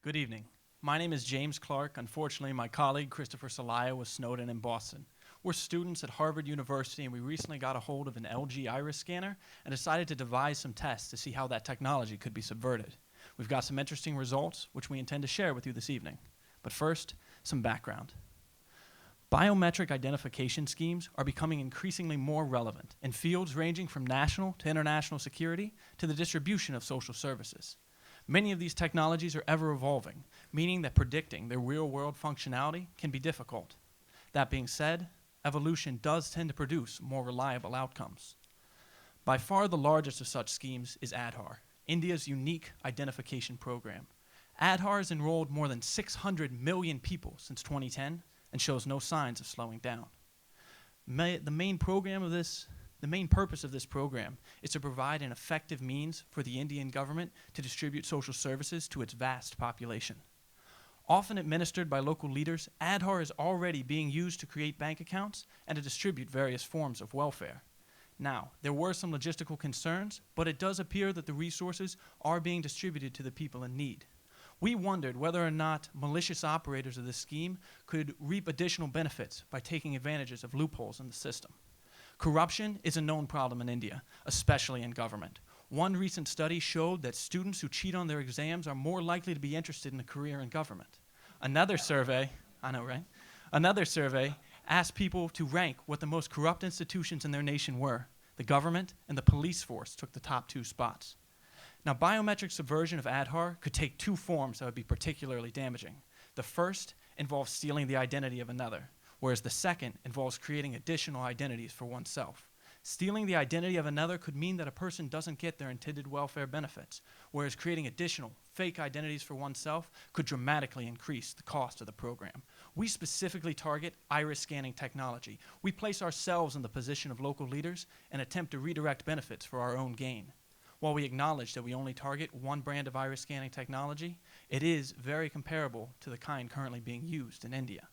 Good evening. My name is James Clarke. Unfortunately, my colleague Christopher Celaya was snowed in Boston. We're students at Harvard University, and we recently got a hold of an LG iris scanner and decided to devise some tests to see how that technology could be subverted. We've got some interesting results, which we intend to share with you this evening. But first, some background. Biometric identification schemes are becoming increasingly more relevant in fields ranging from national to international security to the distribution of social services. Many of these technologies are ever evolving, meaning that predicting their real-world functionality can be difficult. That being said, evolution does tend to produce more reliable outcomes. By far the largest of such schemes is Aadhaar, India's unique identification program. Aadhaar has enrolled more than 600 million people since 2010 and shows no signs of slowing down. The main purpose of this program is to provide an effective means for the Indian government to distribute social services to its vast population. Often administered by local leaders, Aadhaar is already being used to create bank accounts and to distribute various forms of welfare. Now, there were some logistical concerns, but it does appear that the resources are being distributed to the people in need. We wondered whether or not malicious operators of this scheme could reap additional benefits by taking advantages of loopholes in the system. Corruption is a known problem in India, especially in government. One recent study showed that students who cheat on their exams are more likely to be interested in a career in government. Another survey asked people to rank what the most corrupt institutions in their nation were. The government and the police force took the top two spots. Now, biometric subversion of Aadhaar could take two forms that would be particularly damaging. The first involves stealing the identity of another, whereas the second involves creating additional identities for oneself. Stealing the identity of another could mean that a person doesn't get their intended welfare benefits, whereas creating additional fake identities for oneself could dramatically increase the cost of the program. We specifically target iris scanning technology. We place ourselves in the position of local leaders and attempt to redirect benefits for our own gain. While we acknowledge that we only target one brand of iris scanning technology, it is very comparable to the kind currently being used in India.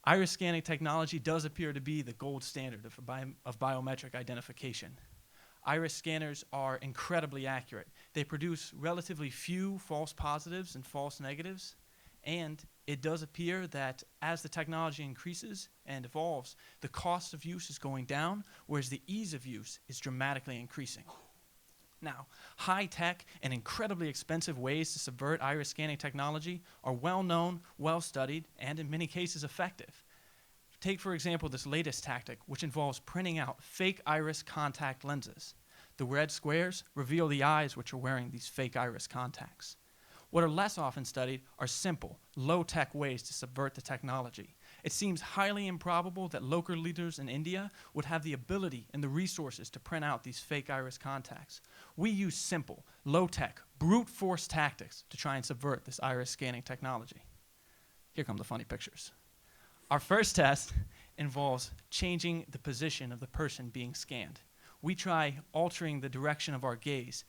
Iris scanning technology does appear to be the gold standard of biometric identification. Iris scanners are incredibly accurate. They produce relatively few false positives and false negatives, and it does appear that as the technology increases and evolves, the cost of use is going down, whereas the ease of use is dramatically increasing. Now, high-tech and incredibly expensive ways to subvert iris scanning technology are well-known, well-studied, and in many cases effective. Take, for example, this latest tactic, which involves printing out fake iris contact lenses. The red squares reveal the eyes which are wearing these fake iris contacts. What are less often studied are simple, low-tech ways to subvert the technology. It seems highly improbable that local leaders in India would have the ability and the resources to print out these fake iris contacts. We use simple, low-tech, brute force tactics to try and subvert this iris scanning technology. Here come the funny pictures. Our first test involves changing the position of the person being scanned. We try altering the direction of our gaze,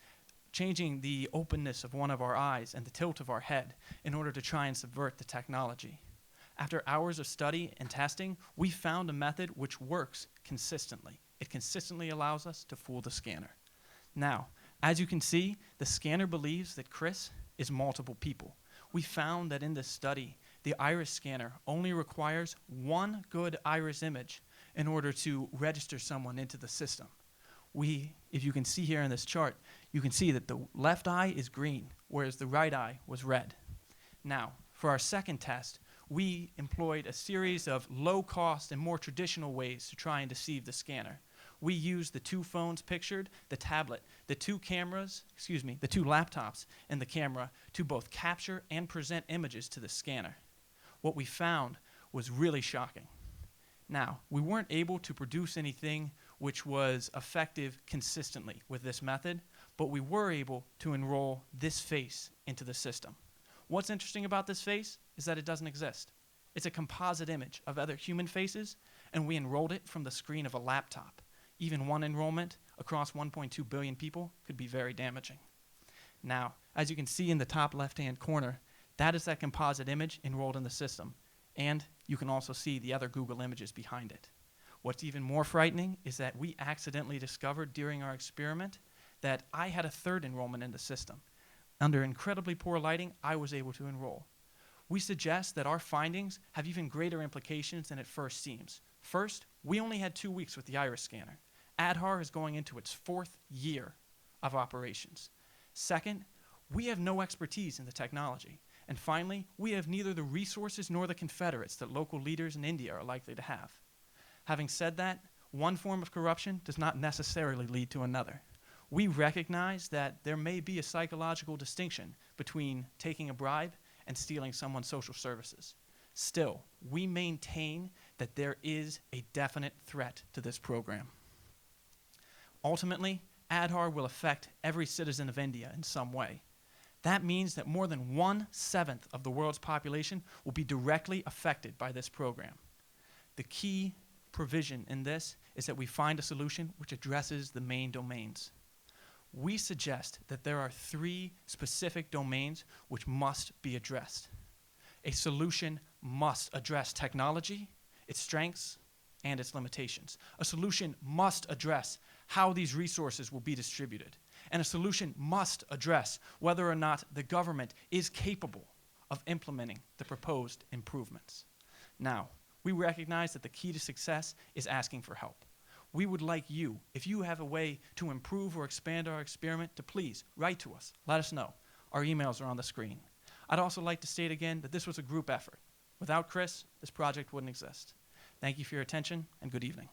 changing the openness of one of our eyes and the tilt of our head in order to try and subvert the technology. After hours of study and testing, we found a method which works consistently. It consistently allows us to fool the scanner. Now, as you can see, the scanner believes that Chris is multiple people. We found that in this study, the iris scanner only requires one good iris image in order to register someone into the system. If you can see here in this chart, you can see that the left eye is green, whereas the right eye was red. Now, for our second test, we employed a series of low-cost and more traditional ways to try and deceive the scanner. We used the two phones pictured, the tablet, the two laptops, and the camera to both capture and present images to the scanner. What we found was really shocking. Now, we weren't able to produce anything which was effective consistently with this method, but we were able to enroll this face into the system. What's interesting about this face is that it doesn't exist. It's a composite image of other human faces, and we enrolled it from the screen of a laptop. Even one enrollment across 1.2 billion people could be very damaging. Now, as you can see in the top left-hand corner, that is that composite image enrolled in the system, and you can also see the other Google images behind it. What's even more frightening is that we accidentally discovered during our experiment that I had a third enrollment in the system. under incredibly poor lighting, I was able to enroll. We suggest that our findings have even greater implications than it first seems. First, we only had 2 weeks with the iris scanner. ADHAR is going into its 4th year of operations. Second, we have no expertise in the technology. And finally, we have neither the resources nor the Confederates that local leaders in India are likely to have. Having said that, one form of corruption does not necessarily lead to another. We recognize that there may be a psychological distinction between taking a bribe and stealing someone's social services. Still, we maintain that there is a definite threat to this program. Ultimately, ADHAR will affect every citizen of India in some way. That means that more than 1/7 of the world's population will be directly affected by this program. The key provision in this is that we find a solution which addresses the main domains. We suggest that there are 3 specific domains which must be addressed. A solution must address technology, its strengths, and its limitations. A solution must address how these resources will be distributed. And a solution must address whether or not the government is capable of implementing the proposed improvements. Now, we recognize that the key to success is asking for help. We would like you, if you have a way to improve or expand our experiment, to please write to us. Let us know. Our emails are on the screen. I'd also like to state again that this was a group effort. Without Chris, this project wouldn't exist. Thank you for your attention, and good evening.